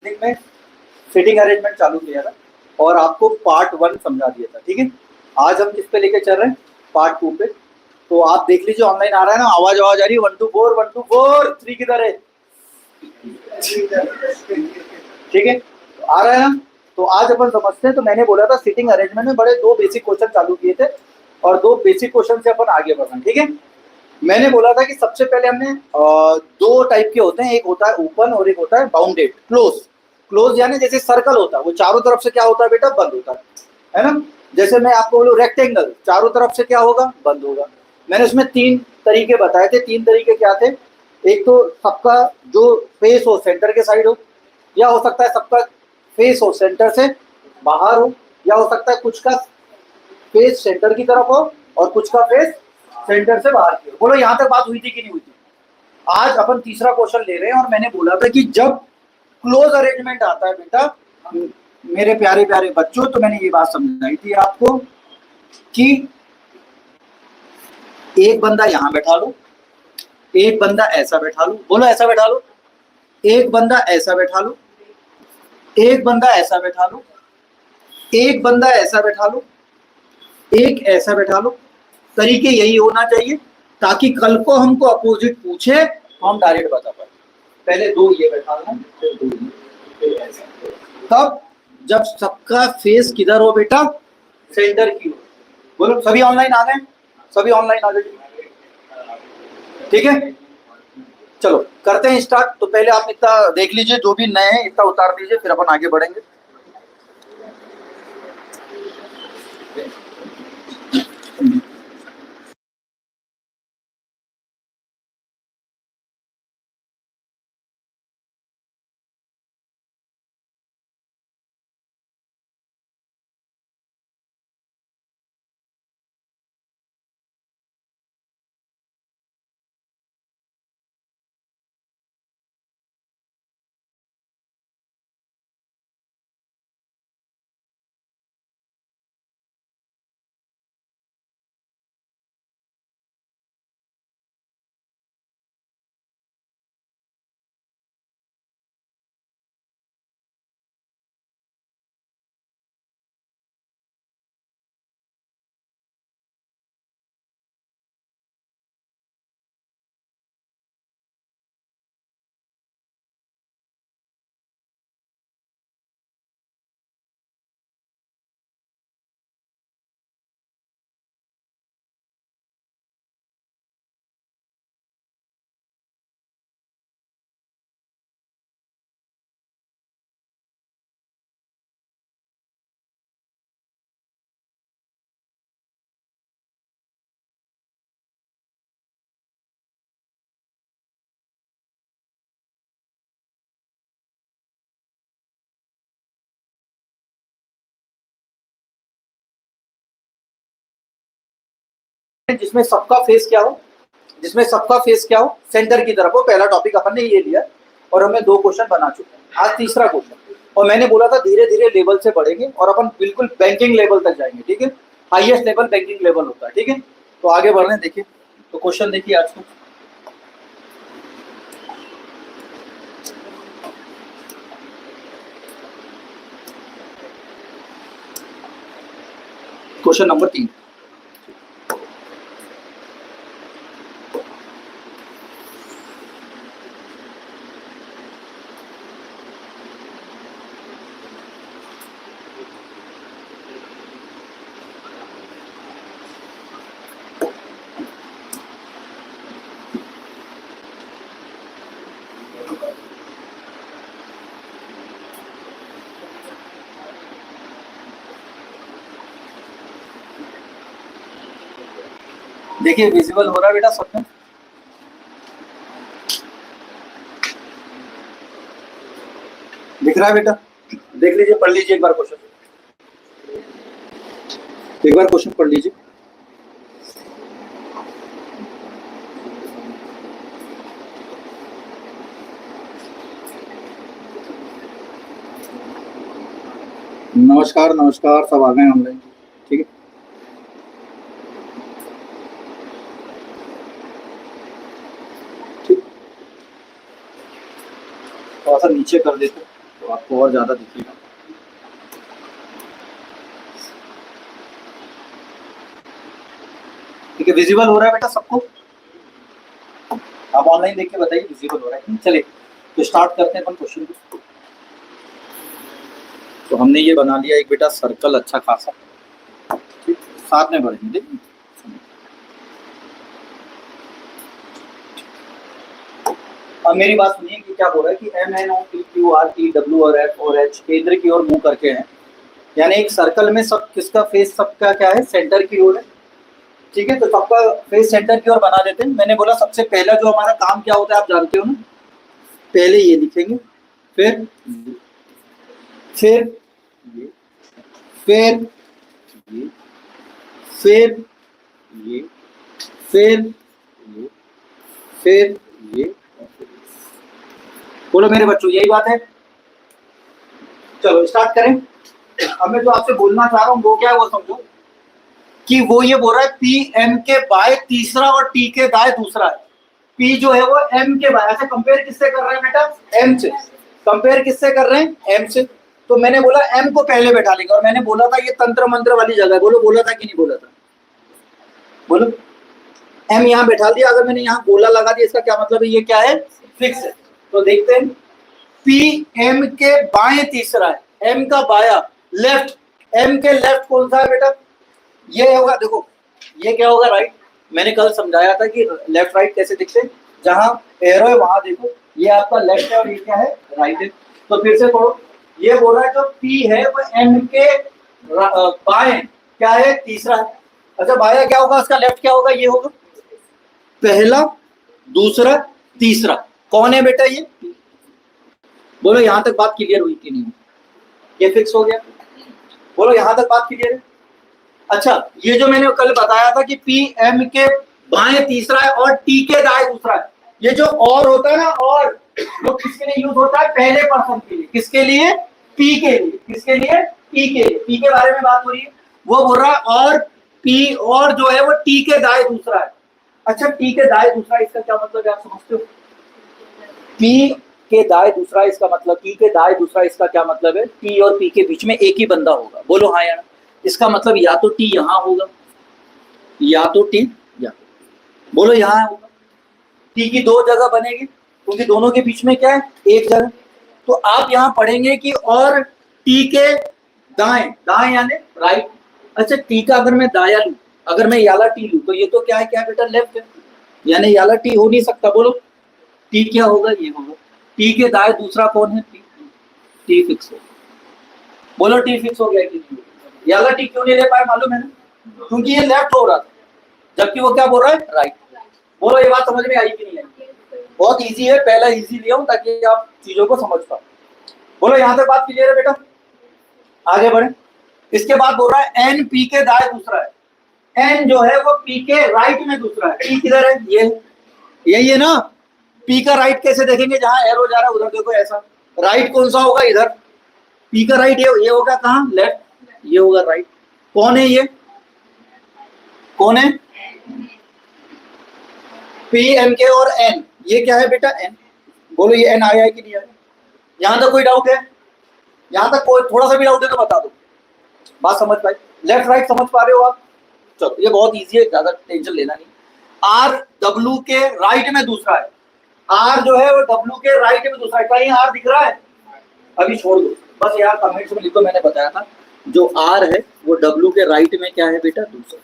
में sitting arrangement चालू किया था और आपको पार्ट 1 समझा दिया था, ठीक है। आज हम किस पे लेके चल रहे हैं, पार्ट 2 पे। तो आप देख लीजिए ऑनलाइन आ रहा है ना, आवाज आवाज आ रही है, 1 2 4 1 2 4 3 किधर है, ठीक है, तो आ रहा है ना। तो आज अपन समझते हैं। तो मैंने बोला था सिटिंग अरेंजमेंट में बड़े 2 बेसिक क्वेश्चन चालू किए थे और 2 बेसिक क्वेश्चन से अपन आगे बढ़ना, ठीक है। मैंने बोला था कि सबसे पहले हमने 2 टाइप के होते हैं, एक होता है ओपन और एक होता है बाउंडेड। क्लोज, क्लोज यानी जैसे सर्कल होता है वो चारों तरफ से क्या होता है बेटा, बंद होता है ना। जैसे मैं आपको बोलूं रेक्टेंगल, चारों तरफ से क्या होगा, बंद होगा। मैंने उसमें 3 तरीके बताए थे। 3 तरीके क्या थे, एक तो सबका जो फेस हो सेंटर के साइड हो, या हो सकता है सबका फेस हो सेंटर से बाहर हो, या हो सकता है कुछ का फेस सेंटर की तरफ हो और कुछ का फेस सेंटर से बाहर की हो। बोलो यहां तक बात हुई थी कि नहीं हुई थी। आज अपन तीसरा क्वेश्चन ले रहे हैं और मैंने बोला था कि जब क्लोज अरेंजमेंट आता है बेटा मेरे प्यारे प्यारे बच्चों, तो मैंने ये बात समझाई थी आपको कि एक बंदा यहां बैठा लो, एक बंदा ऐसा बैठा लो, बोलो ऐसा बैठा लो, एक बंदा ऐसा बैठा लो, एक बंदा ऐसा बैठा लो, एक बंदा ऐसा बैठा लो, एक ऐसा बैठा लो। तरीके यही होना चाहिए ताकि कल को हमको अपोजिट पूछे तो हम डायरेक्ट बता पाए। पहले 2 ये बैठा लो, फिर 2 ये, फिर ऐसा। तब जब सबका फेस किधर हो बेटा, सेंटर की हो। बोलो सभी ऑनलाइन आ गए, सभी ऑनलाइन आ गए, ठीक है। चलो करते हैं स्टार्ट। तो पहले आप इतना देख लीजिए, जो भी नए हैं इतना उतार दीजिए, फिर अपन आगे बढ़ेंगे। जिसमें सबका फेस क्या हो, जिसमें सबका फेस क्या हो, सेंटर की तरफ हो। पहला टॉपिक अपन ने ये लिया और हमने 2 क्वेश्चन बना चुके हैं। आज तीसरा क्वेश्चन, और मैंने बोला था धीरे धीरे लेवल से बढ़ेंगे और अपन बिल्कुल बैंकिंग लेवल तक जाएंगे, ठीक है। हाईएस्ट लेवल बैंकिंग लेवल होता है, ठीक है। तो आगे बढ़ रहे हैं, देखिए तो क्वेश्चन देखिए आज का। क्वेश्चन नंबर 3, देखिए विजिबल हो रहा है बेटा सब में, दिख रहा है बेटा, देख लीजिए, पढ़ लीजिए एक बार क्वेश्चन, एक बार क्वेश्चन पढ़ लीजिए। नमस्कार नमस्कार, सब आ गए ऑनलाइन, ठीक है। ठीक, थोड़ा सा नीचे कर देते तो आपको और ज्यादा दिखेगा। ठीक है, विजिबल हो रहा है बेटा सबको? आप ऑनलाइन देख के बताइए विजिबल हो रहा है। चलिए तो स्टार्ट करते हैं अपन क्वेश्चन को। तो हमने ये बना लिया एक बेटा सर्कल अच्छा खासा, ठीक, साथ में बढ़ेंगे। देखिए अब मेरी बात सुनिए कि क्या बोल रहा है कि M N O P Q R T W और एफ और एच केंद्र की ओर मूव करके हैं, यानी एक सर्कल में सब किसका फेस सबका क्या है, सेंटर की ओर है। ठीक है, तो सबका फेस सेंटर की ओर बना देते हैं। मैंने बोला सबसे पहला जो हमारा काम क्या होता है आप जानते हो ना, पहले ये लिखेंगे, फिर फिर ये, फिर ये, फिर ये, फिर ये, फिर ये। बोलो मेरे बच्चों यही बात है? चलो स्टार्ट करें। अब मैं जो आपसे बोलना चाह रहा हूँ वो क्या है वो समझो, कि वो ये बोल रहा है पी एम के बाय तीसरा और टी के दाएं दूसरा है। पी जो है वो एम के बाय, ऐसे कंपेयर किससे कर रहे हैं बेटा, एम से। कंपेयर किससे कर रहे हैं, एम से। तो मैंने बोला एम को पहले बैठा लेंगे, और मैंने बोला था ये तंत्र मंत्र वाली जगह है। बोलो बोला था कि नहीं बोला था? बोलो एम यहाँ बैठा दिया, अगर मैंने यहाँ गोला लगा दिया इसका क्या मतलब है, ये क्या है, फिक्स है। तो देखते हैं पी एम के बाएं तीसरा है, एम का बाया लेफ्ट, एम के लेफ्ट कौन सा है बेटा, ये होगा। देखो ये क्या होगा, राइट। मैंने कल समझाया था कि लेफ्ट राइट कैसे दिखते हैं, जहां एरो है वहां देखो, ये आपका लेफ्ट है और ये क्या है, राइट है। तो फिर से पढ़ो, ये बोल रहा है जो पी है वो एम के बाएं क्या है, तीसरा है। अच्छा बाया क्या होगा, उसका लेफ्ट क्या होगा, ये होगा पहला, दूसरा, तीसरा। कौन है बेटा ये? बोलो यहां तक बात क्लियर हुई कि नहीं? ये फिक्स हो गया? बोलो यहां तक बात क्लियर है? अच्छा ये जो मैंने कल बताया था कि पी एम के बाएं तीसरा है और टी के दाएं दूसरा है, ये जो और होता है ना, और वो किसके लिए यूज होता है, पहले पर्सन के लिए। किसके लिए? पी के लिए। किसके लिए? पी के लिए। पी के बारे में बात हो रही है, वो बोल रहा है और पी और जो है वो टी के दाएं दूसरा है। अच्छा टी के दाएं दूसरा इसका क्या मतलब है आप समझते हो? पी के दाएं दूसरा इसका मतलब, पी के दाएं दूसरा इसका क्या मतलब है, पी और पी के बीच में एक ही बंदा होगा। बोलो हाँ यार, इसका मतलब या तो टी यहां होगा या तो टी यहाँ। बोलो यहाँ होगा। टी की दो जगह बनेगी क्योंकि दोनों के बीच में क्या है, एक जगह। तो आप यहाँ पढ़ेंगे कि और टी के दाएं, दाएं यानी राइट। अच्छा टी का अगर मैं दाया लूं, अगर मैं याला टी लूं तो ये तो क्या है, क्या बेटा, लेफ्ट है, यानी याला टी हो नहीं सकता। बोलो टी क्या होगा, ये होगा। टी के दाएं दूसरा कौन है, टी। टी फिक्स हो। बोलो टी फिक्स हो गया कि नहीं? याला टी क्यों नहीं ले पाए मालूम है ना, क्योंकि ये लेफ्ट हो रहा था जबकि वो क्या बोल रहा है, राइट। बोलो ये बात समझ में आई कि नहीं आई? बहुत इजी है, पहला इजी लिया हूं ताकि आप चीजों को समझ पाओ। बोलो यहां तक बात क्लियर है बेटा? आगे बढ़े। इसके बाद बोल रहा है एन पी के दाएं दूसरा है, एन जो है वो पी के राइट में दूसरा है। पी किधर है, ये यही है ना। पी का राइट कैसे देखेंगे, जहां एरो जा रहा है उधर देखो, ऐसा राइट कौन सा होगा, इधर। पी का राइट ये होगा कहाँ, लेफ्ट, ये होगा राइट। कौन है ये, कौन है, पी एम के और एन, ये क्या है बेटा, एन। बोलो ये एन आया है कि नहीं आया? यहां तक कोई डाउट है? यहां तक कोई थोड़ा सा भी डाउट है तो बता दो, बात समझ पाए? लेफ्ट राइट समझ पा रहे हो आप? चलो ये बहुत इजी है, ज्यादा टेंशन लेना नहीं। आर डब्ल्यू के राइट में दूसरा है, आर जो है वो डब्ल्यू के राइट में दूसरा है। कहीं आर दिख रहा है? अभी छोड़ दो, बस यार कमेंट्स में लिखो, मैंने बताया था जो आर है वो डब्ल्यू के राइट में क्या है बेटा, दूसरा।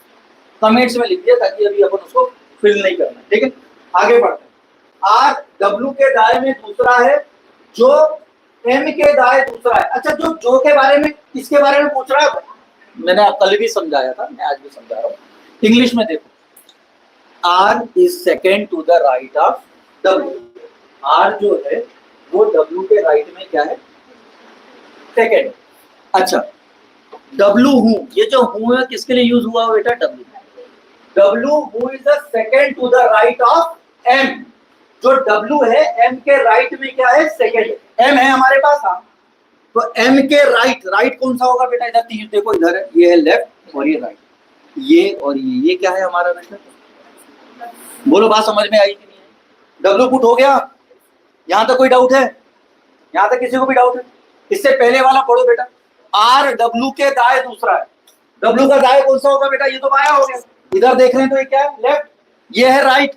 कमेंट्स में लिख दिया ताकि अभी अपन उसको फिल नहीं करना, ठीक है। आगे बढ़ते हैं। आर डब्ल्यू के दाएं में दूसरा है, जो एम के दाएं दूसरा है। अच्छा जो के बारे में, किसके बारे में पूछ रहा है? मैंने कल भी समझाया था, मैं आज भी समझा रहा हूँ। इंग्लिश में देखो, R is second to the right of W. R जो है वो डब्ल्यू के राइट में क्या है, सेकेंड। अच्छा डब्ल्यू हूं, ये जो हूं है किसके लिए यूज हुआ बेटा, W. W who is the second to the right of M. जो डब्ल्यू है एम के राइट में क्या है, सेकेंड। एम है हमारे पास, हाँ। तो एम के राइट, राइट कौन सा होगा बेटा, इधर तीर देखो, इधर है, ये है लेफ्ट और ये राइट, ये और ये क्या है हमारा बेटा। बोलो बात समझ में आई कि नहीं? डब्ल्यू पुट हो गया? यहां तक कोई डाउट है? यहां तक किसी को भी डाउट है? इससे पहले वाला पढ़ो बेटा, आर डब्ल्यू के दाएं दूसरा है। डब्ल्यू का दाएं कौन सा होगा बेटा? ये तो बायां हो गया। इधर देख रहे हैं तो ये क्या है? लेफ्ट। ये है राइट।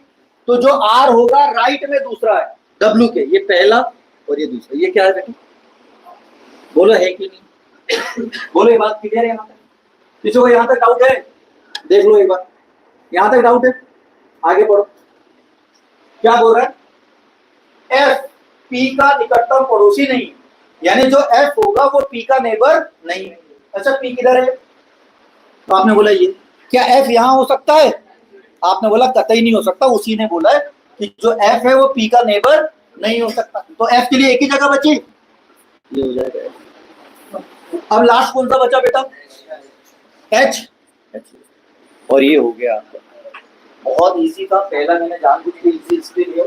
तो जो आर होगा राइट में दूसरा है डब्ल्यू के, ये पहला और ये दूसरा। ये क्या है बेटा? बोलो है कि नहीं? बोलो, ये बात क्लियर है? यहाँ तक किसी को यहाँ तक डाउट है? देख लो एक बार, यहाँ तक डाउट है? आगे बढ़ो। क्या बोल रहा है? एफ पी का निकटतम पड़ोसी नहीं, यानी जो एफ होगा वो पी का नेबर नहीं है। अच्छा, पी किधर है? तो आपने बोला ये, क्या एफ यहां हो सकता है? आपने बोला कतई नहीं हो सकता। उसी ने बोला है कि जो एफ है वो पी का नेबर नहीं हो सकता। तो एफ के लिए एक ही जगह बची, ये हो जाएगा। अब लास्ट कौन सा बचा बेटा? एच। और ये हो गया आपका। बहुत इजी था। पहला मैंने जानबूझ के इजी इसलिए लिया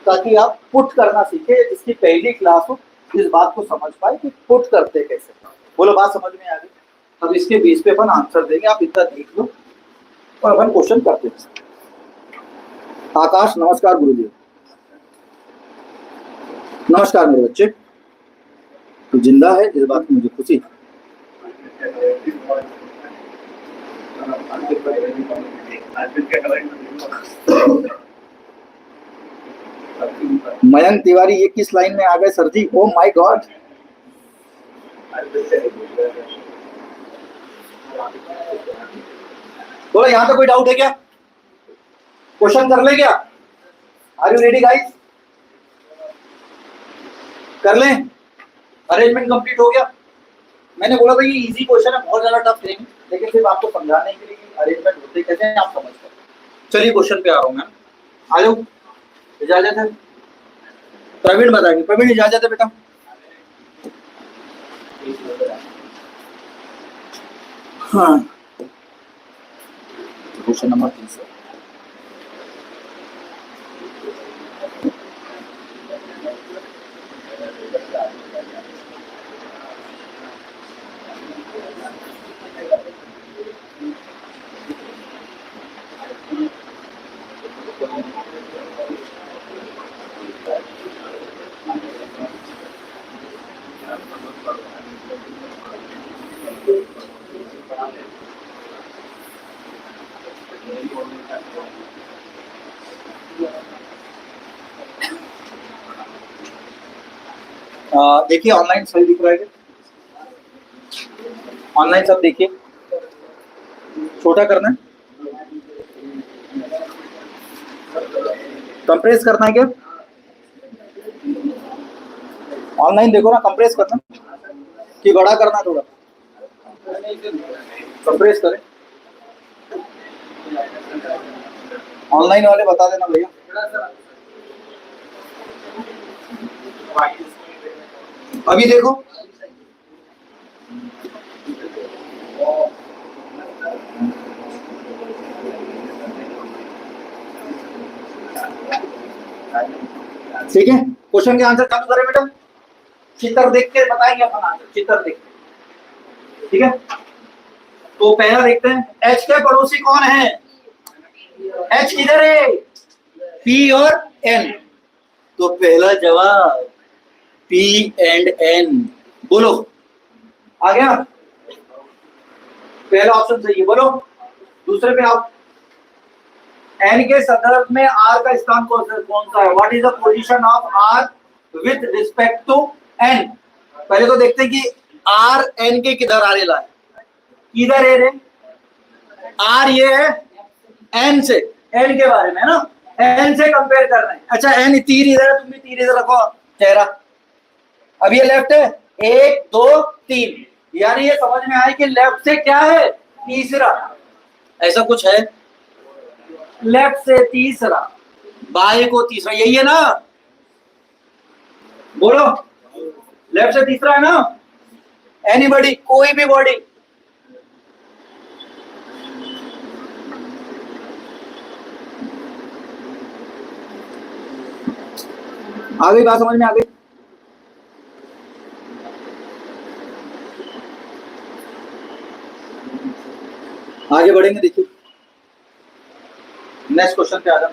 ताकि आप पुट करना सीखे, जिसकी पहली क्लास हो इस बात को समझ पाए कि पुट करते कैसे। बोलो, बात समझ में आ गई? अब इसके बेस पे अपन आंसर देंगे, आप इतना देख लो और अपन क्वेश्चन करते हैं। आकाश, नमस्कार गुरुजी। नमस्कार मेरे बच्चे, तू जिंदा है इस बात की मुझे खुशी। मयंक तिवारी, ये किस लाइन में आ गए सर जी? Oh my God. बोलो, यहां तो कोई डाउट है क्या? क्वेश्चन कर ले क्या? Are you ready guys? कर लें? अरेंजमेंट कंप्लीट हो गया? मैंने बोला था ये इजी क्वेश्चन है, बहुत ज्यादा टफ नहीं, लेकिन सिर्फ आपको समझाने के लिए कि अरेंजमेंट होते कैसे हैं आप समझ सकते। चलिए क्वेश्चन पे आ रहा हूँ मैं। आ जाओ, इजाजत है? प्रवीण बताएंगे। प्रवीण, इजाजत है बेटा? हाँ, क्वेश्चन नंबर 3। देखिए ऑनलाइन सही दिख रहा है क्या? ऑनलाइन सब देखिए, छोटा करना है, कंप्रेस करना है क्या? ऑनलाइन देखो ना, कंप्रेस करना कि बड़ा करना? थोड़ा कंप्रेस करें। ऑनलाइन वाले बता देना भैया। अभी देखो, ठीक है? क्वेश्चन के आंसर चालू करें बेटा? चित्र देख के बताएंगे अपन आंसर, चित्र देख के। ठीक है, तो पहला देखते हैं, एच के पड़ोसी कौन है? एच किधर है? पी और एन। तो पहला जवाब पी एंड एन। बोलो, आ गया? पहला ऑप्शन सही है। बोलो दूसरे पे आओ। एन के संदर्भ में आर का स्थान कौन सा है? What is the position of R with respect to N? पहले तो देखते हैं कि आर एन के किधर आ रहा है। किधर है रे? आर ये है एन से, एन के बारे में है ना, एन से कंपेयर कर रहे हैं। अच्छा, एन तीर इधर है, तुम भी तीर इधर रखो चेहरा। अब ये लेफ्ट है, 1 2 3, यानी ये समझ में आया कि लेफ्ट से क्या है? तीसरा। ऐसा कुछ है? लेफ्ट से तीसरा, बाएं को तीसरा, यही है ना? बोलो, लेफ्ट से तीसरा है ना? एनीबॉडी, कोई भी बॉडी? आ गई बात समझ में? आ गई? आगे बढ़ेंगे, देखिए नेक्स्ट क्वेश्चन पे आ जाओ।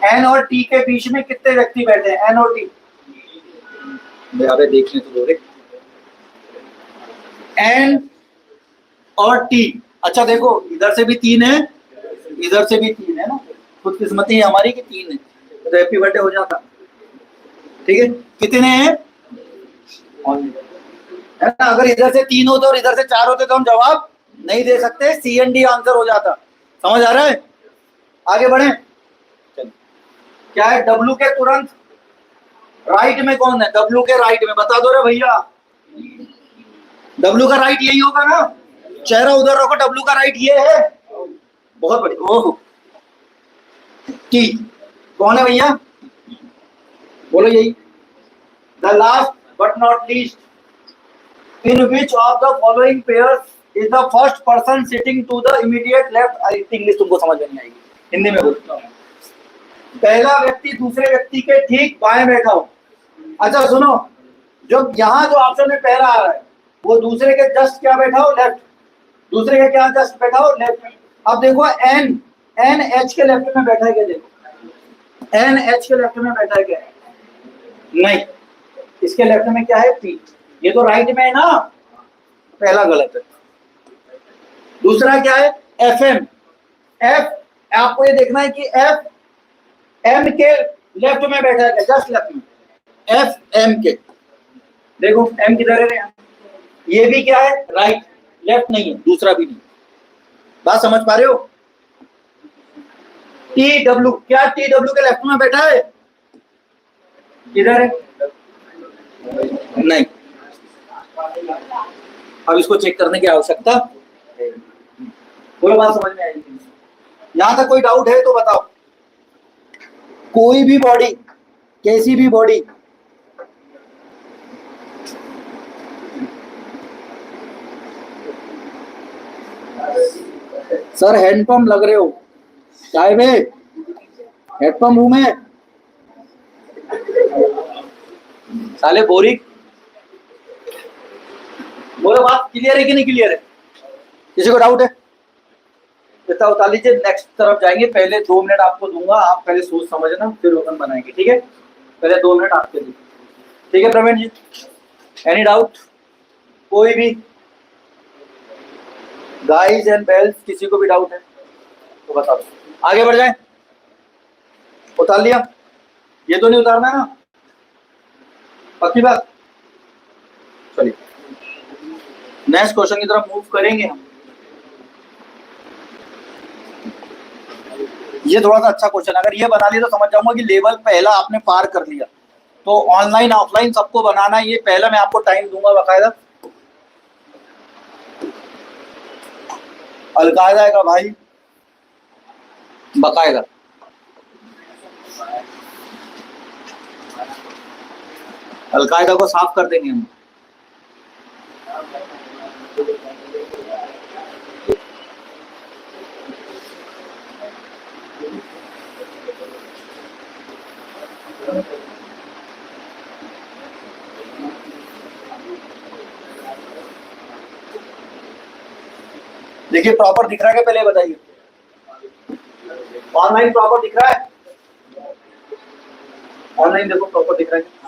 एन और टी के बीच में कितने व्यक्ति बैठे हैं? एन और टी अरे देखने तो दो रे। एन और टी। अच्छा देखो, इधर से भी 3 है, इधर से भी 3 है ना, खुदकिस्मती है हमारी कि 3 है, तो हैप्पी बर्थडे हो जाता। ठीक है, कितने हैं? है ना, अगर इधर से 3 होते और इधर से 4 होते तो हम जवाब नहीं दे सकते, सी एंड डी आंसर हो जाता। समझ आ रहा है? आगे बढ़े। चलिए, क्या है डब्लू के तुरंत राइट में कौन है? डब्लू के राइट में बता दो रे भैया। डब्लू का राइट यही होगा ना, चेहरा उधर रखो, डब्लू का राइट ये है। बहुत बढ़िया। ओहो, टी कौन है भैया? बोलो यही। The last but not least, in which of the following pairs is the first person sitting to the immediate left? English तुमको समझ में नहीं आएगी, हिंदी में बोलता हूँ। पहला व्यक्ति दूसरे व्यक्ति के ठीक बाएं बैठा हो। अच्छा सुनो, जो यहाँ जो ऑप्शन में पहला आ रहा है वो दूसरे के जस्ट क्या बैठा हो? लेफ्ट। दूसरे के क्या जस्ट बैठा हो? लेफ्ट। अब देखो एन, एन एच के लेफ्ट में बैठा है क्या? देखो एन एच के लेफ्ट में बैठा है क्या? नहीं, इसके लेफ्ट में क्या है? पी। ये तो राइट में है ना, पहला गलत है। दूसरा क्या है? F M. एफ, आपको ये देखना है कि एफ एम के लेफ्ट में बैठा है क्या? जस्ट लेफ्ट में, एफ एम के। देखो एम किधर है? ये भी क्या है? राइट, लेफ्ट नहीं है, दूसरा भी नहीं। बात समझ पा रहे हो? टी डब्ल्यू, क्या टी डब्ल्यू के लेफ्ट में बैठा है? किधर है? नहीं, अब इसको चेक करने की आवश्यकता, कोई बात समझ में आएगी? यहां तक कोई डाउट है तो बताओ। कोई भी बॉडी, कैसी भी बॉडी, सर हैंडपंप लग रहे हो क्या है? हैंडपंप हूं मैं साले बोरिक। बोलो बात क्लियर है कि नहीं क्लियर है? किसी को डाउट है? बता लीजिए। नेक्स्ट तरफ जाएंगे, पहले 2 मिनट आपको दूंगा, आप पहले सोच समझना फिर अपन बनाएंगे। ठीक है, पहले 2 मिनट आपके लिए। ठीक है प्रवीण जी, एनी डाउट? कोई भी गाइज एंड बेल्स, किसी को भी डाउट है तो बता दो, आगे बढ़ जाए। उतार लिया? ये तो नहीं उतारना है ना, पक्की बात? चलिए नेक्स्ट क्वेश्चन की तरफ मूव करेंगे हम। ये थोड़ा सा अच्छा क्वेश्चन, अगर ये बना लिया तो समझ जाऊंगा कि लेवल पहला आपने पार कर लिया। तो ऑनलाइन ऑफलाइन सबको बनाना है, ये पहला मैं आपको टाइम दूंगा बाकायदा। अलकायदा का भाई बाकायदा, अलकायदा को साफ कर देंगे हम। देखिए प्रॉपर दिख रहा है क्या? पहले बताइए, ऑनलाइन प्रॉपर दिख रहा है? ऑनलाइन देखो प्रॉपर दिख रहा है?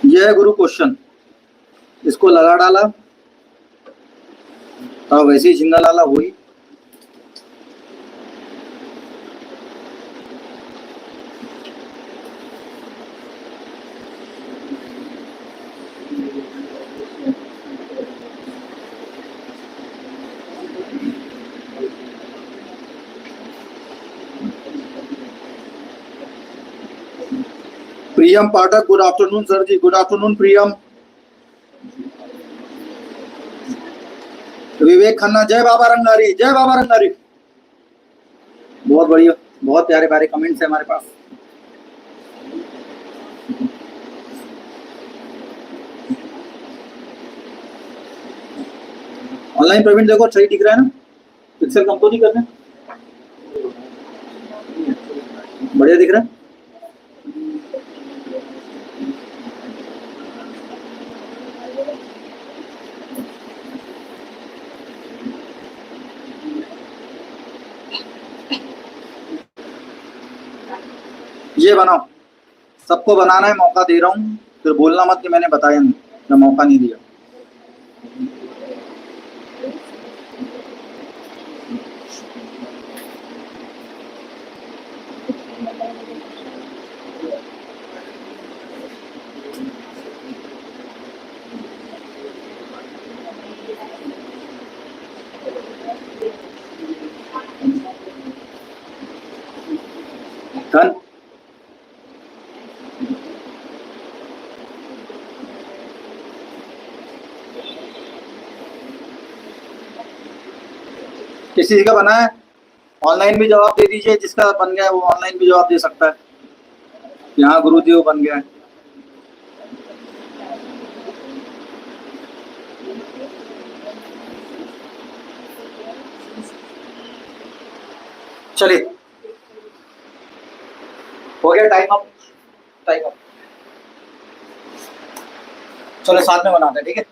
यह है गुरु क्वेश्चन, इसको लगा डाला तो वैसे ही झिंगा लाला हुई। प्रियम पाठक, गुड आफ्टरनून सर जी। गुड आफ्टरनून प्रियम। विवेक खन्ना, जय बाबा रंगारी, जय बाबा रंगारी। बहुत बढ़िया, बहुत प्यारे प्यारे कमेंट्स है हमारे पास। ऑनलाइन पेमेंट देखो सही दिख रहा है ना, पिक्सल कम तो नहीं करना, बढ़िया दिख रहा है। ये बनाओ, सबको बनाना है, मौका दे रहा हूँ, फिर बोलना मत कि मैंने बताया नहीं या मौका नहीं दिया। डन। किसी का बना है ऑनलाइन भी जवाब दे दीजिए, जिसका बन गया है वो ऑनलाइन भी जवाब दे सकता है। यहाँ गुरुजी वो बन गया है। चलिए हो गया टाइम अप, टाइम अप। चलो साथ में बनाते हैं, ठीक है।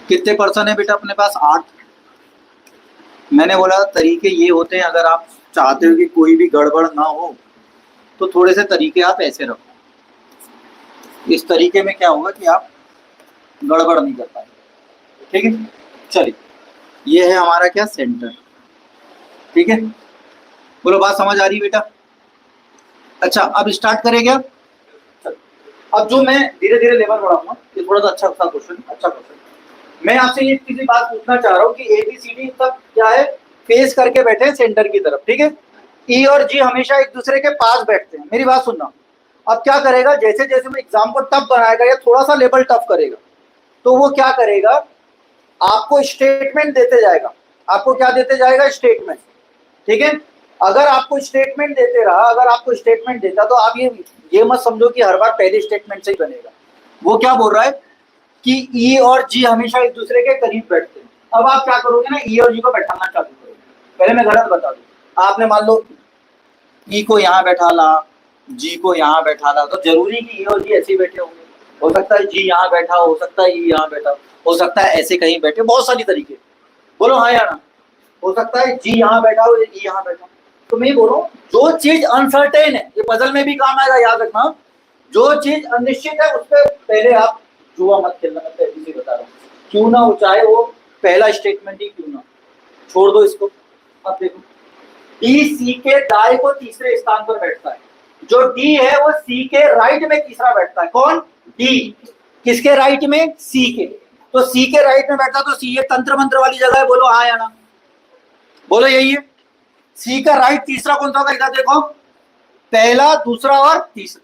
कितने पर्सन है बेटा अपने पास? 8। मैंने बोला तरीके ये होते हैं, अगर आप चाहते हो कि कोई भी गड़बड़ ना हो तो थोड़े से तरीके आप ऐसे रखो। इस तरीके में क्या होगा कि आप गड़बड़ नहीं कर पाएंगे, ठीक है। चलिए ये है हमारा क्या, सेंटर, ठीक है। बोलो बात समझ आ रही बेटा? अच्छा अब स्टार्ट करें क्या? अब जो मैं धीरे धीरे लेवल बढ़ाऊंगा, ये थोड़ा सा अच्छा क्वेश्चन, अच्छा क्वेश्चन। मैं आपसे ये किसी बात पूछना चाह रहा हूँ कि ABCD तक क्या है, फेस करके बैठे हैं सेंटर की तरफ, ठीक है। E और G हमेशा एक दूसरे के पास बैठते हैं। मेरी बात सुनना, अब क्या करेगा, जैसे जैसे वो एग्जाम को टफ बनाएगा या थोड़ा सा लेवल टफ करेगा, तो वो क्या करेगा, आपको स्टेटमेंट देते जाएगा। आपको क्या देते जाएगा? स्टेटमेंट, ठीक है। अगर आपको स्टेटमेंट देते रहा, अगर आपको स्टेटमेंट देता, तो आप ये मत समझो कि हर बार पहले स्टेटमेंट से ही बनेगा। वो क्या बोल रहा है कि ई और जी हमेशा एक दूसरे के करीब बैठते हैं। अब आप क्या करोगे ना, ई और जी को बैठाना चालू करोगे। पहले मैं गलत बता दूं, आपने मान लो ई को यहाँ बैठा ला, जी को यहाँ बैठा ला, तो जरूरी कि ई और जी ऐसे ही बैठे होंगे? हो सकता है जी यहाँ बैठा हो सकता है ई यहाँ बैठा हो सकता है ऐसे कहीं बैठे, बहुत सारी तरीके। बोलो हाँ या ना? हो सकता है जी यहाँ बैठा हो, ई यहाँ बैठा हो। तो मैं बोल रहा हूँ जो चीज अनसर्टेन है, ये पजल में भी काम आएगा, याद रखना। जो चीज अनिश्चित है उस पर पहले आप जुआ मत खेलना, मैं पहले से बता रहा हूँ। क्यों ना हो, चाहे वो पहला स्टेटमेंट ही क्यों ना, छोड़ दो इसको। अब देखो डी सी के दाएं को तीसरे स्थान पर बैठता है, जो डी है वो सी के राइट में तीसरा बैठता है। कौन? डी। किसके राइट में? सी के। तो सी के राइट में बैठता, तो सी ये तंत्र मंत्र वाली जगह है। बोलो हाँ या ना? बोलो यही है। सी का राइट तीसरा कौन सा होगा? इधर देखो, पहला, दूसरा और तीसरा।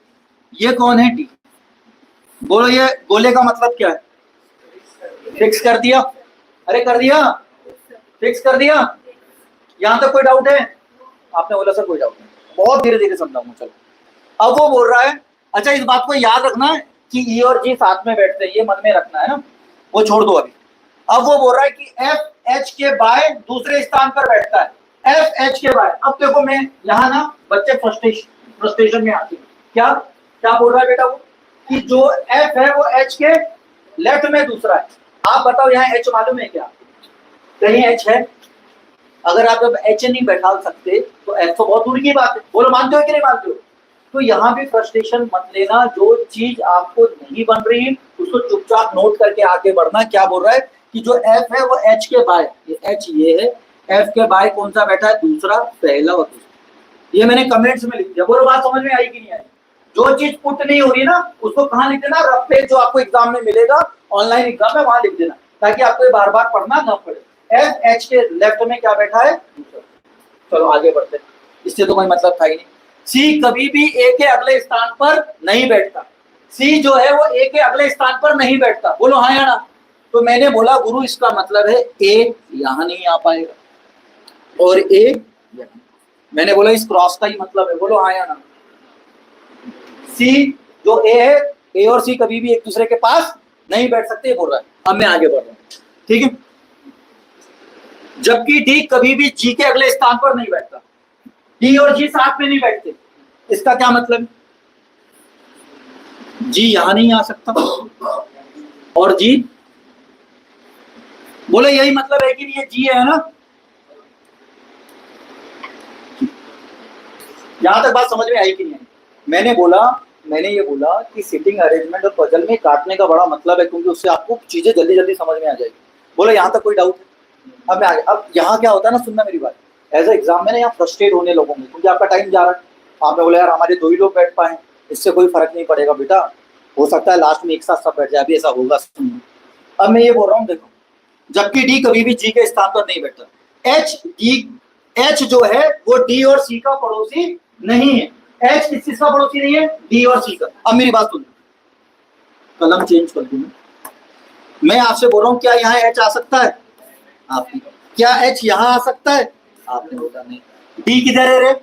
ये कौन है? डी। बोलो ये गोले का मतलब क्या है? फिक्स कर दिया? अरे कर दिया, फिक्स कर दिया। यहां तक कोई डाउट है? आपने बोला सर कोई डाउट नहीं, बहुत धीरे धीरे समझाऊंगा। चलो अब वो बोल रहा है, अच्छा इस बात को याद रखना है कि ई और जी साथ में बैठते हैं, ये मन में रखना है ना, वो छोड़ दो अभी। अब वो बोल रहा है कि एफ एच के बाय दूसरे स्थान पर बैठता है। एफ एच के बाय, अब देखो मैं यहाँ ना बच्चे फ्रस्ट्रेशन में आती है। क्या क्या बोल रहा है बेटा वो, कि जो एफ है वो एच के लेफ्ट में दूसरा है। आप बताओ यहाँ एच मालूम है क्या? कहीं एच है? अगर आप जब एच नहीं बैठा सकते तो एफ तो बहुत दूर की बात है। बोलो मानते हो कि नहीं मानते हो? तो यहाँ भी फ्रस्ट्रेशन मत लेना, जो चीज आपको नहीं बन रही उसको चुपचाप नोट करके आगे बढ़ना। क्या बोल रहा है कि जो एफ है वो एच के बाय, ये एच ये है, एफ के बाय कौन सा बैठा है? दूसरा, पहला और दूसरा। ये मैंने कमेंट्स में लिख दिया। बोलो बात समझ में आई कि नहीं आई? जो चीज पुट नहीं हो रही ना उसको कहाँ लिख देना? रफ पेज जो आपको एग्जाम में मिलेगा, ऑनलाइन एग्जाम में, वहां लिख देना, ताकि आपको बार बार पढ़ना ना पड़े। एफ एच के लेफ्ट में क्या बैठा है? दूसरा। चलो आगे बढ़ते हैं, इससे तो कोई मतलब था ही नहीं। सी कभी भी ए के अगले स्थान पर नहीं बैठता। सी जो है वो ए के अगले स्थान पर नहीं बैठता। बोलो हाँ या ना? तो मैंने बोला गुरु इसका मतलब है ए यहां नहीं आ पाएगा और ए यहां। मैंने बोला इस क्रॉस का ही मतलब है। बोलो हाँ या ना? सी जो ए है ए और सी कभी भी एक दूसरे के पास नहीं बैठ सकते, बोल रहा है। अब मैं आगे बढ़ रहा हूं, ठीक है। जबकि डी कभी भी जी के अगले स्थान पर नहीं बैठता, डी और जी साथ में नहीं बैठते। इसका क्या मतलब? जी यहां नहीं आ सकता और जी, बोले यही मतलब है कि ये जी है ना। यहां तक बात समझ में आई कि नहीं? मैंने ये बोला कि सिटिंग अरेंजमेंट और पजल में काटने का बड़ा मतलब है, क्योंकि उससे आपको चीजें जल्दी जल्दी समझ में आ जाएगी। बोलो यहां तक कोई डाउट है? अब मैं आगे, अब यहाँ क्या होता है ना, सुनना मेरी बात। एज ए एग्जाम में ना यहाँ फ्रस्ट्रेट होने लोगों में, क्योंकि आपका टाइम जा रहा है। आपने बोला यार हमारे 2 ही लोग बैठ पाए, इससे कोई फर्क नहीं पड़ेगा बेटा, हो सकता है लास्ट में एक साथ सब बैठ जाए, अभी ऐसा होगा। सुनिए, अब मैं ये बोल रहा हूँ, देखो, जबकि डी कभी भी जी के स्थान पर नहीं बैठता। एच जो है वो डी और सी का पड़ोसी नहीं है। एच किस चीज का पड़ोसी नहीं है? डी और सी का। अब मेरी बात सुनो, कलम चेंज कर दूं मैं आपसे बोल रहा हूँ, क्या यहाँ एच आ सकता है? आपने क्या एच यहाँ आ सकता है? आपने बोला नहीं। डी किधर है रे?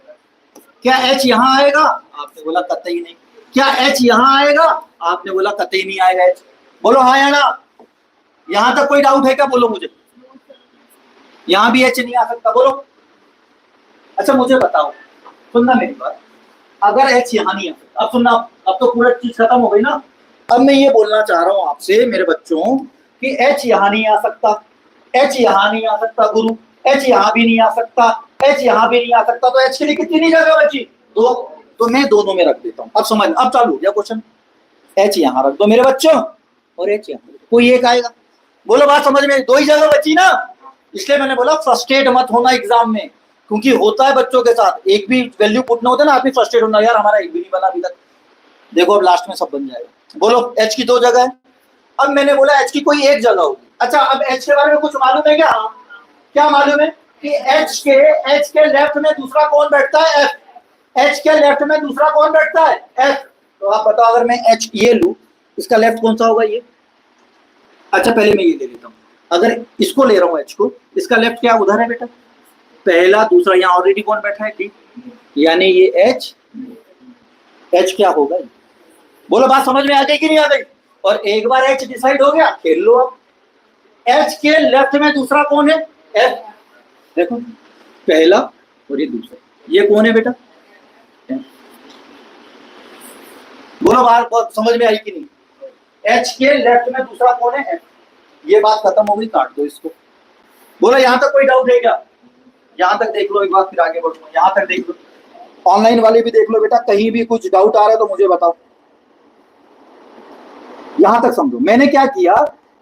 क्या एच यहाँ आएगा? आपने बोला कतई नहीं। क्या एच यहाँ आएगा? आपने बोला कतई नहीं आएगा एच। बोलो हाँ या ना। यहां तक कोई डाउट है क्या? बोलो मुझे। यहां भी एच नहीं आ सकता, बोलो। अच्छा मुझे बताओ, सुनना मेरी बात, अगर एच यहाँ नहीं आ सकता, अब सुनना, अब तो पूरा चीज खत्म हो गई ना। अब मैं ये बोलना चाह रहा हूं आपसे मेरे बच्चों कि एच यहाँ नहीं आ सकता, एच यहाँ नहीं आ सकता गुरु, एच यहाँ भी नहीं आ सकता, एच यहाँ भी नहीं आ सकता, तो एच के लिए कितनी जगह बची? 2। तो मैं दोनों में रख देता हूँ। अब समझ, अब चालू हो गया क्वेश्चन। एच यहाँ रख दो मेरे बच्चों और एच यहाँ, कोई एक आएगा। बोलो बात समझ में? 2 ही जगह बची ना। इसलिए मैंने बोला फ्रस्ट्रेट मत होना एग्जाम में, क्योंकि होता है बच्चों के साथ, एक भी वैल्यू पुट ना होता है ना, आप भी फ्रस्ट्रेट होना, यार हमारा एक भी नहीं बना अभी तक। देखो अब लास्ट में सब बन जाएगा। बोलो एच की 2 जगह है। अब मैंने बोला एच की कोई एक जगह होगी। अच्छा अब एच के बारे में कुछ मालूम है क्या? क्या मालूम है कि एच के लेफ्ट में दूसरा कौन बैठता है? एफ। एच के लेफ्ट में दूसरा कौन बैठता है? एफ। तो आप बताओ, अगर मैं एच ये लू, इसका लेफ्ट कौन सा होगा? ये। अच्छा पहले मैं ये ले लेता हूँ, अगर इसको ले रहा हूँ एच को, इसका लेफ्ट क्या उधर है बेटा? पहला दूसरा, यहाँ ऑलरेडी कौन बैठा है? डी। यानी ये एच, एच क्या होगा? बोलो बात समझ में आ गई कि नहीं आ गई? और एक बार एच डिसाइड हो गया, खेल लो। अब एच के लेफ्ट में दूसरा कौन है? एफ। देखो पहला और ये दूसरा, ये कौन है बेटा? बोलो बात समझ में आई कि नहीं? एच के लेफ्ट में दूसरा कौन है? एफ। ये बात खत्म हो गई, काट दो इसको। बोलो यहां तक कोई डाउट है क्या? यहां तक देख लो एक बार, फिर आगे बढ़ो। यहां तक देख लो, ऑनलाइन वाले भी देख लो बेटा, कहीं भी कुछ डाउट आ रहा है तो मुझे बताओ। यहां तक समझो मैंने क्या किया,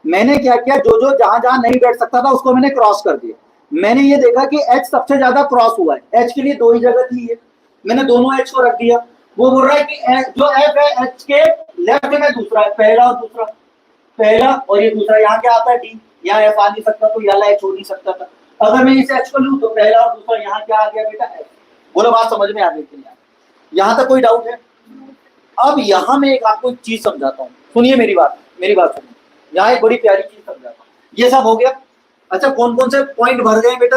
जो जो जहां जहां नहीं बैठ सकता था उसको मैंने क्रॉस कर दिया। मैंने ये देखा कि एच सबसे ज्यादा क्रॉस हुआ है, एच के लिए 2 ही जगह थी, ये मैंने दोनों एच को रख दिया। वो बोल रहा है कि जो एफ है एच के लेफ्ट में दूसरा है, पहला और दूसरा, पहला और ये दूसरा। यहाँ क्या आता है? डी। यहाँ एफ आ नहीं सकता तो यहाँ एच हो नहीं सकता था। अगर मैं इसे एच को लूं तो पहला और दूसरा, यहाँ क्या आ गया बेटा? एफ। बोलो बात समझ में आ गई कि यहाँ तक कोई डाउट है? अब यहाँ मैं एक आपको एक चीज समझाता हूँ, सुनिए मेरी बात सुनिए। यहाँ एक बड़ी प्यारी चीज समझाता हूँ। ये सब हो गया। अच्छा कौन कौन से पॉइंट भर गए बेटा?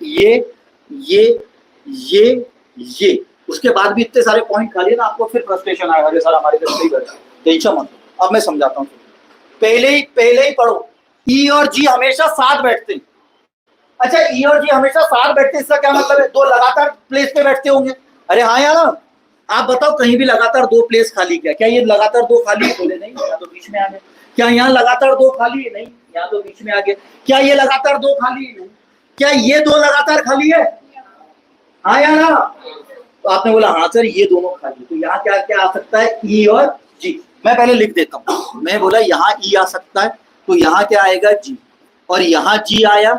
ये उसके बाद भी इतने सारे पॉइंट खाली है ना, आपको फिर फ्रस्ट्रेशन आएगा, अरे सर हमारे तो सही कर, टेंशन मत। अब मैं समझाता हूँ, पहले ही पढ़ो। ई और जी हमेशा साथ बैठते हैं। अच्छा ई और जी हमेशा साथ बैठते हैं, इसका क्या मतलब है? 2 लगातार प्लेस पे बैठते होंगे। अरे हाँ यार, आप बताओ कहीं भी लगातार 2 प्लेस खाली क्या ये लगातार 2 खाली है? बोले नहीं, यहाँ तो बीच में आ गया। क्या यहाँ लगातार 2 खाली है? नहीं, यहाँ तो बीच में आ गया। क्या ये लगातार 2 खाली है? नहीं। क्या ये 2 लगातार खाली है? हाँ या ना? तो आपने बोला हाँ सर ये दोनों खाली, तो यहाँ क्या क्या आ सकता है? ई और जी। मैं पहले लिख देता हूँ। मैं बोला यहाँ ई आ सकता है, तो यहाँ क्या आएगा? जी। और यहाँ जी आया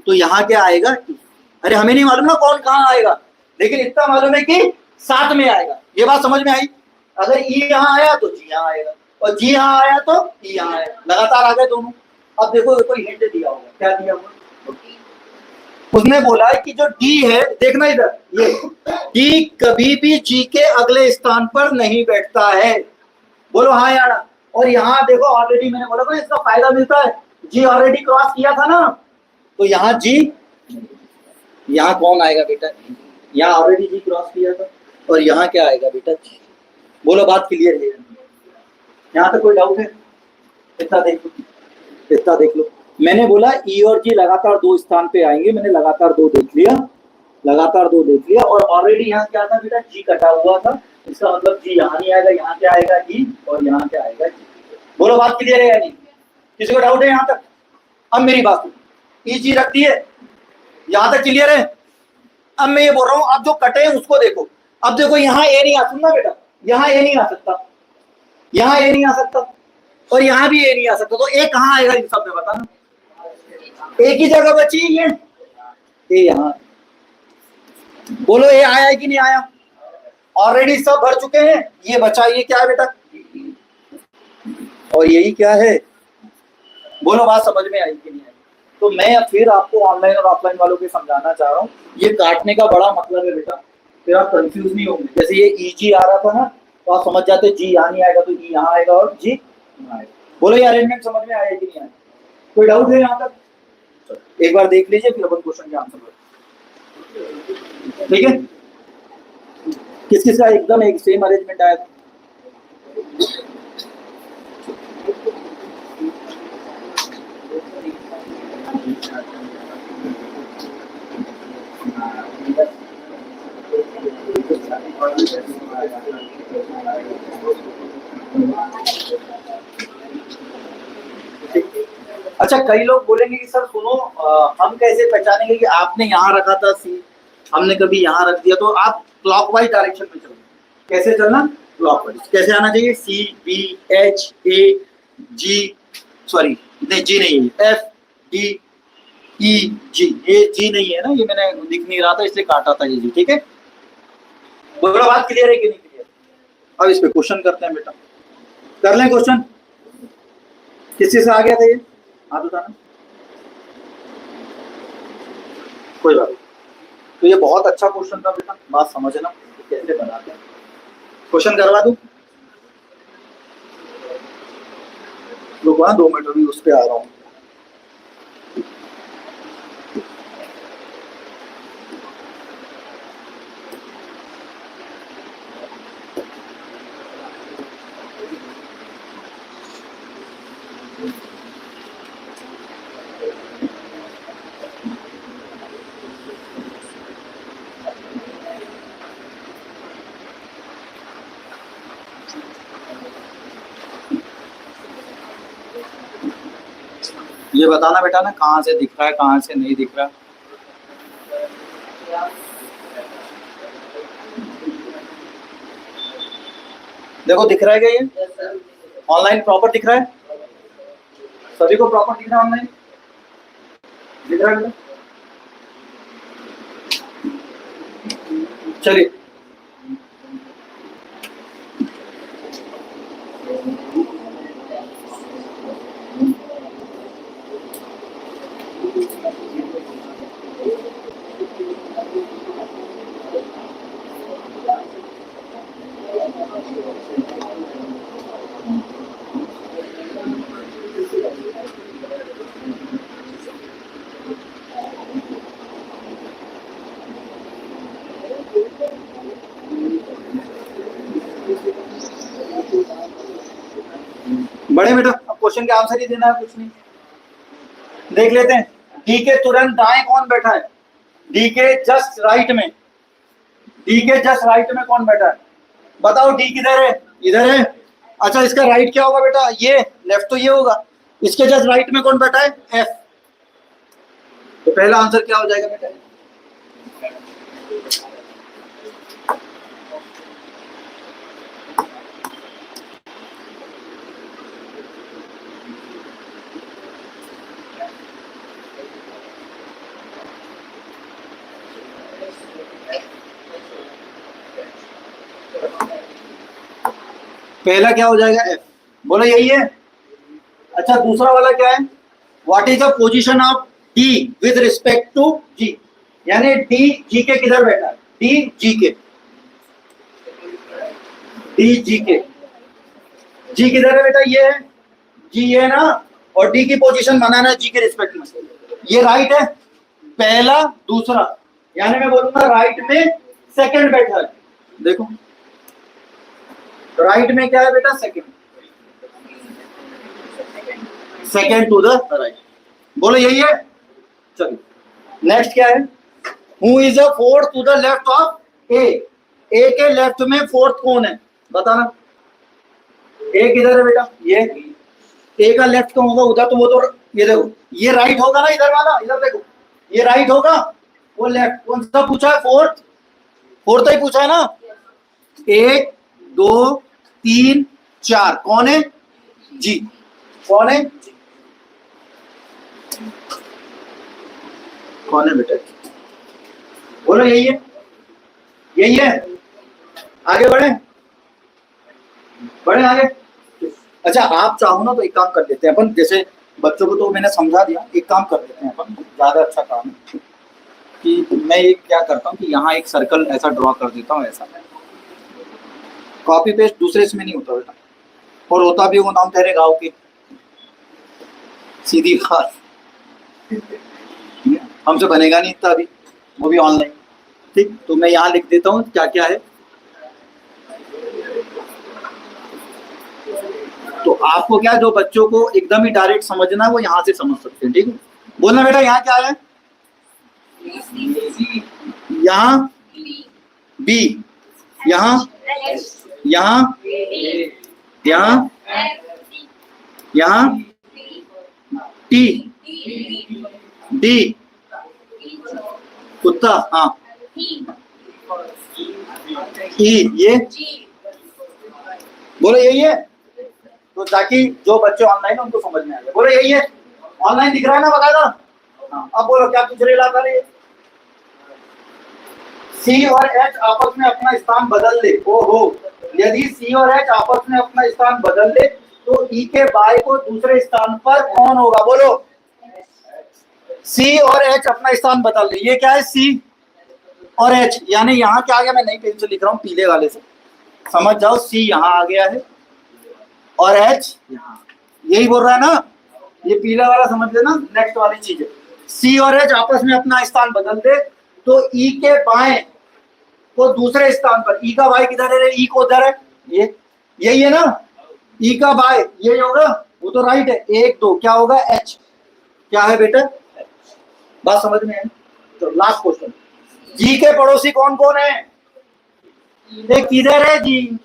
तो यहाँ क्या आएगा? ई। अरे हमें नहीं मालूम ना कौन कहाँ आएगा, लेकिन इतना मालूम है कि साथ में आएगा। ये बात समझ में आई? अगर ई यहाँ आया तो जी यहाँ आएगा, और जी यहाँ आया तो ई यहाँ आएगा, लगातार आ गए दोनों। अब देखो कोई हिंट दिया होगा, क्या दिया होगा? उसने बोला है कि जो डी है, देखना इधर, ये डी कभी भी जी के अगले स्थान पर नहीं बैठता है। बोलो हाँ यार। और यहाँ देखो ऑलरेडी मैंने बोला था इसका फायदा मिलता है, जी ऑलरेडी क्रॉस किया था ना, तो यहाँ जी, यहाँ कौन आएगा बेटा? यहाँ ऑलरेडी जी क्रॉस किया था, और यहाँ क्या आएगा बेटा? जी। बोलो बात क्लियर है? यहाँ तक कोई डाउट है? इतना देख लो, इतना देख लो। मैंने बोला ई और जी लगातार दो स्थान पे आएंगे, मैंने लगातार दो देख लिया, लगातार दो देख लिया, और ऑलरेडी यहाँ क्या था बेटा, जी कटा हुआ था, इसका मतलब जी यहाँ नहीं आएगा, यहाँ क्या आएगा ई, और यहाँ क्या आएगा जी। बोलो बात क्लियर है या नहीं? किसी को डाउट है यहाँ तक? अब मेरी बात सुनो, ई जी रखती है, यहाँ तक क्लियर है? अब मैं ये बोल रहा हूँ, आप जो कटे हैं उसको देखो। अब देखो यहाँ ए नहीं आ सकता बेटा, यहाँ ए नहीं आ सकता, यहाँ ए नहीं आ सकता, और यहाँ भी ए नहीं आ सकता, तो ए कहाँ आएगा इन सब में बताना? एक ही जगह बची ये, ए यहाँ। बोलो ए आया है कि नहीं आया? ऑलरेडी सब भर चुके हैं, ये बचा, ये क्या है बेटा, और यही क्या है? बोलो बात समझ में आई कि नहीं आई? तो मैं फिर आपको ऑनलाइन और ऑफलाइन वालों के समझाना चाह रहा हूँ, ये काटने का बड़ा मतलब है बेटा, फिर आप कंफ्यूज नहीं होंगे। जैसे ये ई जी आ रहा था ना, तो आप समझ जाते जी यहाँ नहीं आएगा तो ई यहाँ आएगा और जी यहाँ आएगा। बोलो ये अरेंजमेंट समझ में आया कि नहीं आया? कोई डाउट है यहाँ तक? एक बार देख लीजिए, फिर अपन क्वेश्चन के आंसर। ठीक है, किस किस का एकदम एक सेम अरेंजमेंट आया था? अच्छा, कई लोग बोलेंगे कि सर सुनो, हम कैसे पहचानेंगे कि आपने यहाँ रखा था सी, हमने कभी यहाँ रख दिया? तो आप क्लॉकवाइज डायरेक्शन में चलो। कैसे चलना? क्लॉकवाइज। कैसे आना चाहिए? C B H A G, sorry नहीं जी नहीं है, एफ डी ई जी, ये जी नहीं है ना, ये मैंने दिख नहीं रहा था इसलिए काटा था ये जी। ठीक है, बोलो बात क्लियर है कि नहीं क्लियर? अब इस पे क्वेश्चन करते हैं बेटा, कर लें क्वेश्चन। किसी से आ गया था ये? हाँ बताना, कोई बात नहीं। तो ये बहुत अच्छा क्वेश्चन था बेटा, बात समझना कैसे बनाते हैं। क्वेश्चन करवा दूं? रुको 2 मिनट, अभी उस पे आ रहा हूँ। ये बताना बेटा ना, कहाँ से दिख रहा है कहाँ से नहीं दिख रहा। देखो दिख रहा है क्या ये? ऑनलाइन प्रॉपर दिख रहा है? सभी को प्रॉपर दिख रहा है? ऑनलाइन दिख रहा है बेटा? चलिए, बड़े बेटा अब क्वेश्चन के आंसर ही देना है, कुछ नहीं। देख लेते हैं, डी के तुरंत दाएं कौन बैठा है? डी के जस्ट राइट में, डी के जस्ट राइट में कौन बैठा है? बताओ डी किधर है? इधर है। अच्छा, इसका राइट क्या होगा बेटा? ये लेफ्ट तो ये होगा, इसके जस्ट राइट में कौन बैठा है? एफ। तो पहला आंसर क्या हो जाएगा बेटा? पहला क्या हो जाएगा? एफ। बोलो यही है। अच्छा, दूसरा वाला क्या है? What is the position of D with respect to G? यानी डी जी के किधर बैठा है? डी जी के, डी जी के, जी किधर है बेटा? ये है, जी ये है ना, और डी की पोजीशन बनाना है जी के रिस्पेक्ट में। ये राइट है पहला, दूसरा, यानी मैं बोलूंगा राइट में सेकंड बैठा है। देखो राइट में क्या है बेटा? Second. Second to the right. बोलो यही है। चलिए नेक्स्ट क्या है, who is a fourth to the left of A. A के लेफ्ट में फोर्थ कौन है बताना। ए किधर है बेटा, ये ए का लेफ्ट कौन होगा उधर, तो वो तो ये देखो ये राइट होगा ना, इधर वाला इधर देखो ये राइट होगा, वो लेफ्ट। कौन सा पूछा है, फोर्थ, फोर्थ ही पूछा है ना। 1 2 3 4 कौन है, जी। कौन है, कौन है बेटा, बोलो यही है, यही है। आगे बढ़े, बढ़े आगे। अच्छा आप चाहो ना तो एक काम कर देते हैं अपन, जैसे बच्चों को तो मैंने समझा दिया, एक काम कर देते हैं अपन, ज्यादा अच्छा काम है कि मैं एक क्या करता हूँ कि यहाँ एक सर्कल ऐसा ड्रॉ कर देता हूँ, ऐसा कॉपी पेस्ट दूसरे इसमें नहीं होता बेटा, और होता भी वो नाम तेरे गाँव के, सीधी बात, हमसे बनेगा नहीं इतना अभी, वो भी ऑनलाइन। ठीक, तो मैं यहाँ लिख देता हूँ क्या क्या है। तो आपको क्या, जो बच्चों को एकदम ही डायरेक्ट समझना है वो यहाँ से समझ सकते हैं। ठीक है, बोलना बेटा यहाँ क्या है, यहाँ बी, यहाँ यहाँ यहाँ यहाँ टी डी कुत्ता, हाँ ई, ये बोलो यही है। तो ताकि जो बच्चे ऑनलाइन है उनको समझ में आ जाए, बोलो यही है। ऑनलाइन दिख रहा है ना बकायदा, हाँ। अब बोलो क्या कुछ ला कर रही, सी और एच आपस में अपना स्थान बदल ले। ओहो, यदि सी और एच आपस में अपना स्थान बदल ले तो ई के बाय को दूसरे स्थान पर कौन होगा, बोलो। सी और एच अपना स्थान बदल ले, ये क्या है, सी और एच, यानी यहाँ क्या आ गया, मैं नई पेन से लिख रहा हूँ पीले वाले से, समझ जाओ। सी यहाँ आ गया है और एच यहाँ, यही बोल रहा है ना, ये पीला वाला समझ लेना। नेक्स्ट वाली चीज है, सी और एच आपस में अपना स्थान बदल दे तो ई के बाएं को दूसरे स्थान पर, ई का बाएं किधर है, ई को उधर है, ये यही है ना, ई का बाएं यही होगा, वो तो राइट है। 1 2 क्या होगा, एच, क्या है बेटा, बात समझ में है। तो लास्ट क्वेश्चन, जी के पड़ोसी कौन कौन है, किधर है जी,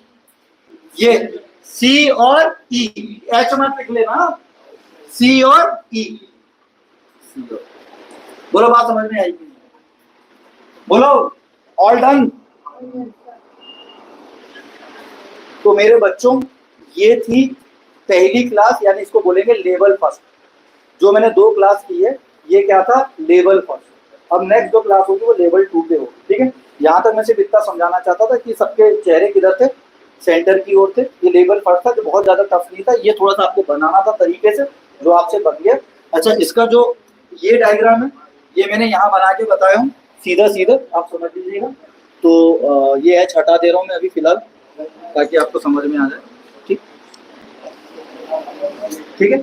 ये सी और ई, एच मत लिख लेना, सी और ई। बोलो बात समझ में आई, बोलो ऑल डन। तो मेरे बच्चों ये थी पहली क्लास, यानी इसको बोलेंगे लेवल फर्स्ट। जो मैंने 2 क्लास की है ये क्या था, लेवल फर्स्ट। अब नेक्स्ट जो क्लास होगी वो लेवल 2 पे होगी। ठीक है, यहाँ तक मैं सिर्फ इतना समझाना चाहता था कि सबके चेहरे किधर थे, सेंटर की ओर थे। ये लेवल फर्स्ट था जो बहुत ज्यादा टफ नहीं था, ये थोड़ा सा आपको बनाना था तरीके से, जो आपसे बन गया। अच्छा, इसका जो ये डायग्राम है ये मैंने यहाँ बना के बताया हूँ, सीधा सीधा आप समझ लीजिएगा। तो ये एच हटा दे रहा हूँ मैं अभी फिलहाल, ताकि आपको समझ में आ जाए। ठीक, ठीक है।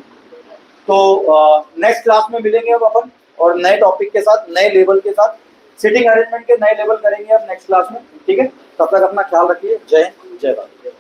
तो नेक्स्ट क्लास में मिलेंगे अब अपन, और नए टॉपिक के साथ, नए लेवल के साथ, सिटिंग अरेंजमेंट के नए लेवल करेंगे अब नेक्स्ट क्लास में। ठीक है, तब तक अपना ख्याल रखिए। जय हिंद, जय भारत।